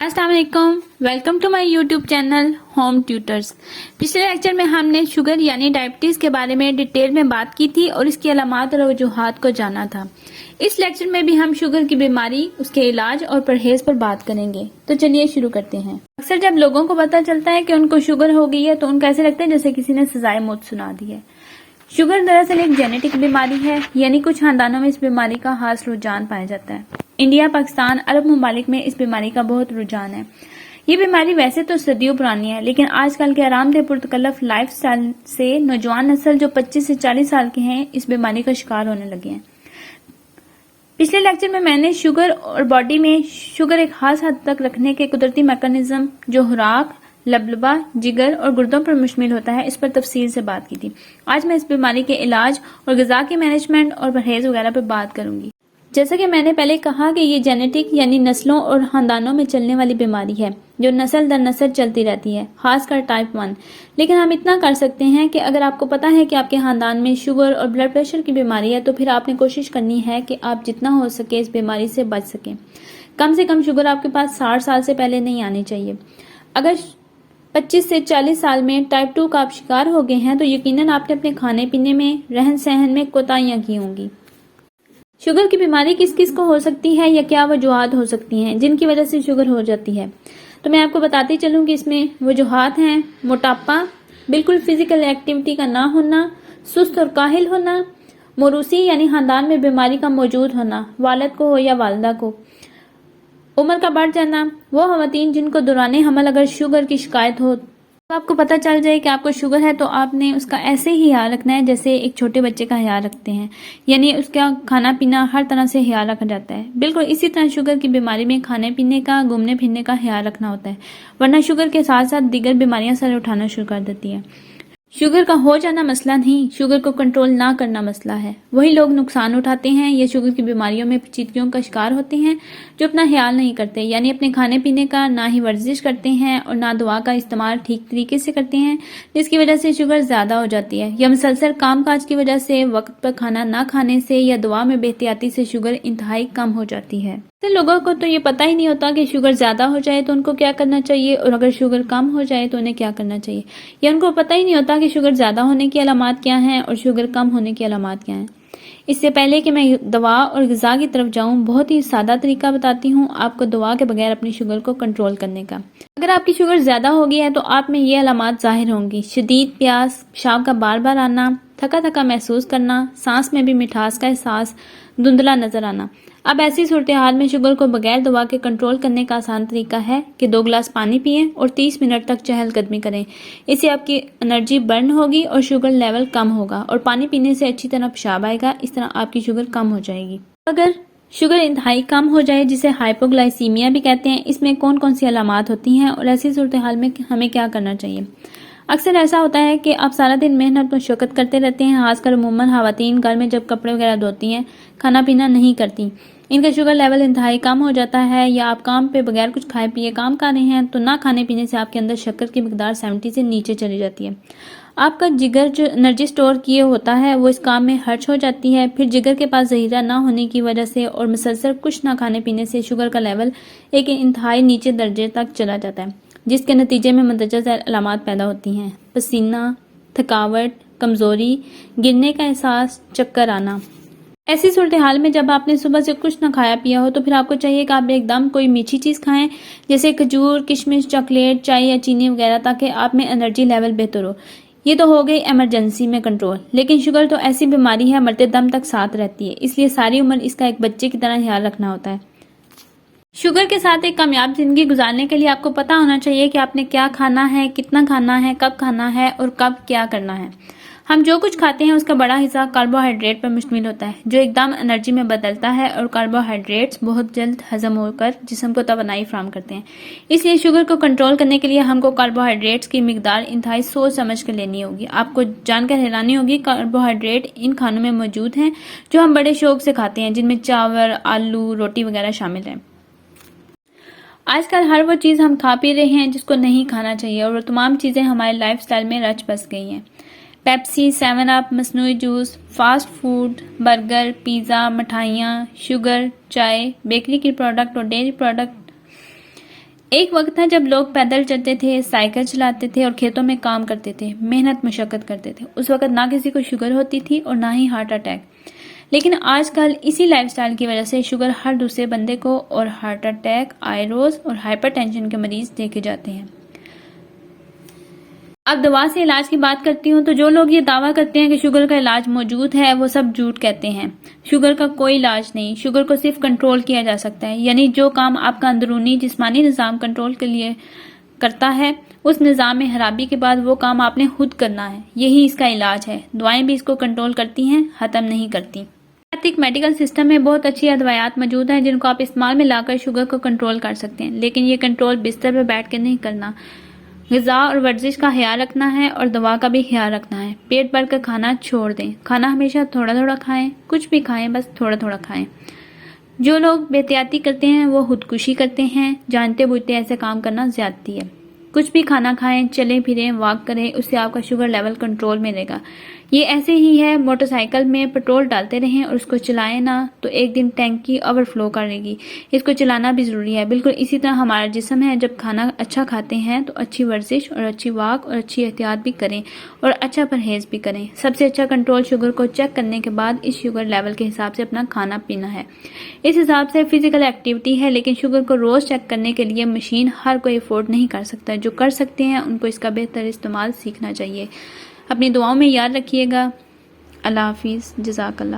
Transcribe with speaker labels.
Speaker 1: अस्सलाम वालेकुम, welcome to my YouTube channel Home Tutors. पिछले लेक्चर में हमने शुगर यानी डायबिटीज़ के बारे में डिटेल में बात की थी और इसकी अलामात और वजूहात को जाना था। इस लेक्चर में भी हम शुगर की बीमारी, उसके इलाज और परहेज पर बात करेंगे। तो चलिए शुरू करते हैं। अक्सर जब लोगों को पता चलता है कि उनको शुगर हो गई है तो उनको ऐसे लगता है जैसे किसी ने सजाए मौत सुना दी है। शुगर दरअसल एक जेनेटिक बीमारी है, यानी कुछ खानदानों में इस बीमारी का खास रुझान पाया जाता है। इंडिया, पाकिस्तान, अरब ममालिक में इस बीमारी का बहुत रुझान है। ये बीमारी वैसे तो सदियों पुरानी है, लेकिन आजकल के आरामदेह पुरतकल्लफ लाइफस्टाइल से नौजवान नस्ल जो 25 से 40 साल के हैं इस बीमारी का शिकार होने लगे हैं। पिछले लेक्चर में मैंने शुगर और बॉडी में शुगर एक खास हद तक रखने के कुदरती मैकेनिज्म जो खुराक, लबलबा, जिगर और गुर्दों पर मुश्तमिल होता है, इस पर तफसील से बात की थी। आज मैं इस बीमारी के इलाज और ग़िज़ा के मैनेजमेंट और परहेज वगैरह पर बात करूंगी। जैसा कि मैंने पहले कहा कि ये जेनेटिक यानी नस्लों और खानदानों में चलने वाली बीमारी है जो नस्ल दर नस्ल चलती रहती है, खासकर टाइप 1। लेकिन हम इतना कर सकते हैं कि अगर आपको पता है कि आपके खानदान में शुगर और ब्लड प्रेशर की बीमारी है तो फिर आपने कोशिश करनी है कि आप जितना हो सके इस बीमारी से बच सकें। कम से कम शुगर आपके पास 60 साल से पहले नहीं आनी चाहिए। अगर 25 से 40 साल में टाइप 2 का आप शिकार हो गए हैं तो यकीनन आपने अपने खाने पीने में, रहन सहन में कोताहियां की होंगी। शुगर की बीमारी किस किस को हो सकती है या क्या वजूहात हो सकती हैं जिनकी वजह से शुगर हो जाती है, तो मैं आपको बताती चलूँ कि इसमें वजूहात हैं: मोटापा, बिल्कुल फिजिकल एक्टिविटी का ना होना, सुस्त और काहिल होना, मोरूसी यानी खानदान में बीमारी का मौजूद होना, वालिद को हो या वालदा को, उम्र का बढ़ जाना, वो खवातीन जिनको दौराने हमल अगर शुगर की शिकायत हो, तो आपको पता चल जाए कि आपको शुगर है तो आपने उसका ऐसे ही ख्याल रखना है जैसे एक छोटे बच्चे का ख्याल रखते हैं, यानी उसका खाना पीना हर तरह से ख्याल रखा जाता है। बिल्कुल इसी तरह शुगर की बीमारी में खाने पीने का, घूमने फिरने का ख्याल रखना होता है, वरना शुगर के साथ साथ दीगर बीमारियां सर उठाना शुरू कर देती है। शुगर का हो जाना मसला नहीं, शुगर को कंट्रोल ना करना मसला है। वही लोग नुकसान उठाते हैं या शुगर की बीमारियों में पेचीदगियों का शिकार होते हैं जो अपना ख्याल नहीं करते, यानी अपने खाने पीने का ना ही वर्जिश करते हैं और ना दवा का इस्तेमाल ठीक तरीके से करते हैं, जिसकी वजह से शुगर ज्यादा हो जाती है। या मुसलसल काम काज की वजह से, वक्त पर खाना ना खाने से या दवा में बेहतियाती से शुगर इंतहाई कम हो जाती है। लोगों को तो ये पता ही नहीं होता कि शुगर ज्यादा हो जाए तो उनको क्या करना चाहिए और अगर शुगर कम हो जाए तो उन्हें क्या करना चाहिए, या उनको पता ही नहीं होता कि शुगर ज्यादा होने की अलामात क्या हैं और शुगर कम होने की अलामात क्या हैं। इससे पहले कि मैं दवा और ग़िज़ा की तरफ जाऊं, बहुत ही सादा तरीका बताती हूं आपको दवा के बगैर अपनी शुगर को कंट्रोल करने का। अगर आपकी शुगर ज्यादा हो गई है तो आप में ये अलामात जाहिर होंगी: शदीद प्यास, पेशाब का बार बार आना, थका थका महसूस करना, सांस में भी मिठास का एहसास, धुंधला नजर आना। अब ऐसी सूरत हाल में शुगर को बगैर दवा के कंट्रोल करने का आसान तरीका है कि 2 गिलास पानी पिएं और 30 मिनट तक चहलकदमी करें। इससे आपकी एनर्जी बर्न होगी और शुगर लेवल कम होगा और पानी पीने से अच्छी तरह पेशाब आएगा। इस तरह आपकी शुगर कम हो जाएगी। अगर शुगर इंतहाई कम हो जाए, जिसे हाइपोग्लाइसीमिया भी कहते हैं, इसमें कौन कौन सी अलामात होती हैं और ऐसी सूरत हाल में हमें क्या करना चाहिए। अक्सर ऐसा होता है कि आप सारा दिन मेहनत मशक्कत करते रहते हैं, खासकर अमूमन खवातीन घर में जब कपड़े वगैरह धोती हैं, खाना पीना नहीं करती, इनका शुगर लेवल इंतहाई कम हो जाता है, या आप काम पे बगैर कुछ खाए पिए काम कर रहे हैं तो ना खाने पीने से आपके अंदर शक्कर की मिकदार 70 से नीचे चली जाती है। आपका जिगर जो एनर्जी स्टोर किए होता है वो इस काम में खर्च हो जाती है। फिर जिगर के पास जहीरा ना होने की वजह से और मुसलसल कुछ ना खाने पीने से शुगर का लेवल एक इंतहाई नीचे दर्जे तक चला जाता है, जिसके नतीजे में मंदरजा झैल अलामात पैदा होती हैं: पसीना, थकावट, कमजोरी, गिरने का एहसास, चक्कर आना। ऐसी सूरत हाल में जब आपने सुबह से कुछ ना खाया पिया हो तो फिर आपको चाहिए कि आप एकदम कोई मीठी चीज़ खाएं, जैसे खजूर, किशमिश, चॉकलेट, चाय या चीनी वगैरह, ताकि आप में एनर्जी लेवल बेहतर हो। ये तो हो गई इमरजेंसी में कंट्रोल, लेकिन शुगर तो ऐसी बीमारी है मरते दम तक साथ रहती है, इसलिए सारी उम्र इसका एक बच्चे की तरह ख्याल रखना होता है। शुगर के साथ एक कामयाब जिंदगी गुजारने के लिए आपको पता होना चाहिए कि आपने क्या खाना है, कितना खाना है, कब खाना है और कब क्या करना है। हम जो कुछ खाते हैं उसका बड़ा हिस्सा कार्बोहाइड्रेट पर मुश्तमिल होता है, जो एकदम एनर्जी में बदलता है, और कार्बोहाइड्रेट्स बहुत जल्द हजम होकर जिस्म को तवानाई फराहम करते हैं। इसलिए शुगर को कंट्रोल करने के लिए हमको कार्बोहाइड्रेट्स की मिकदार इंतहाई सोच समझ कर लेनी होगी। आपको जानकर हैरानी होगी, कार्बोहाइड्रेट इन खानों में मौजूद हैं जो हम बड़े शौक से खाते हैं, जिनमें चावल, आलू, रोटी वगैरह शामिल हैं। आजकल हर वो चीज़ हम खा पी रहे हैं जिसको नहीं खाना चाहिए, और वो तमाम चीज़ें हमारे लाइफस्टाइल में रच बस गई हैं। पेप्सी, 7 अप, मसनूई juice, fast food, burger, pizza, मिठाइयाँ, शुगर, चाय, बेकरी के प्रोडक्ट और डेयरी प्रोडक्ट, ایک وقت تھا جب لوگ پیدل چلتے تھے، سائیکل چلاتے تھے اور کھیتوں میں کام کرتے تھے، محنت مشقت کرتے تھے۔ اس وقت نہ کسی کو شوگر ہوتی تھی اور نہ ہی ہارٹ اٹیک۔ لیکن آج کل اسی لائف سٹائل کی وجہ سے شوگر ہر دوسرے بندے کو اور ہارٹ اٹیک، آئیروز اور ہائپر ٹینشن کے مریض دیکھے جاتے ہیں۔ اب دوا سے علاج کی بات کرتی ہوں تو جو لوگ یہ دعویٰ کرتے ہیں کہ شوگر کا علاج موجود ہے وہ سب جھوٹ کہتے ہیں۔ شوگر کا کوئی علاج نہیں، شوگر کو صرف کنٹرول کیا جا سکتا ہے، یعنی جو کام آپ کا اندرونی جسمانی نظام کنٹرول کے لیے کرتا ہے، اس نظام میں خرابی کے بعد وہ کام آپ نے خود کرنا ہے، یہی اس کا علاج ہے۔ دوائیں بھی اس کو کنٹرول کرتی ہیں، ختم نہیں کرتی۔ میڈیکل سسٹم میں بہت اچھی ادویات موجود ہیں جن کو آپ استعمال میں لا کر شوگر کو کنٹرول کر سکتے ہیں، لیکن یہ کنٹرول بستر پر بیٹھ کے نہیں کرنا۔ غذا اور ورزش کا خیال رکھنا ہے اور دوا کا بھی خیال رکھنا ہے۔ پیٹ بھر کر کھانا چھوڑ دیں، کھانا ہمیشہ تھوڑا تھوڑا کھائیں، کچھ بھی کھائیں بس تھوڑا تھوڑا کھائیں۔ جو لوگ بے احتیاطی کرتے ہیں وہ خودکشی کرتے ہیں، جانتے بوجھتے ایسے کام کرنا زیادتی ہے۔ کچھ بھی کھانا کھائیں، چلیں پھریں، واک کریں، اس سے آپ کا شوگر لیول کنٹرول میں رہے گا۔ یہ ایسے ہی ہے، موٹر سائیکل میں پیٹرول ڈالتے رہیں اور اس کو چلائیں نہ تو ایک دن ٹینکی اوور فلو کرے گی۔ اس کو چلانا بھی ضروری ہے۔ بالکل اسی طرح ہمارا جسم ہے، جب کھانا اچھا کھاتے ہیں تو اچھی ورزش اور اچھی واک اور اچھی احتیاط بھی کریں اور اچھا پرہیز بھی کریں۔ سب سے اچھا کنٹرول شوگر کو چیک کرنے کے بعد اس شوگر لیول کے حساب سے اپنا کھانا پینا ہے۔ اس حساب سے فزیکل ایکٹیویٹی ہے، لیکن شوگر کو روز چیک کرنے کے لیے مشین ہر کوئی افورڈ نہیں کر سکتا۔ جو کر سکتے ہیں ان کو اس کا بہتر استعمال سیکھنا چاہیے۔ اپنی دعاؤں میں یاد رکھیے گا۔ اللہ حافظ، جزاک اللہ۔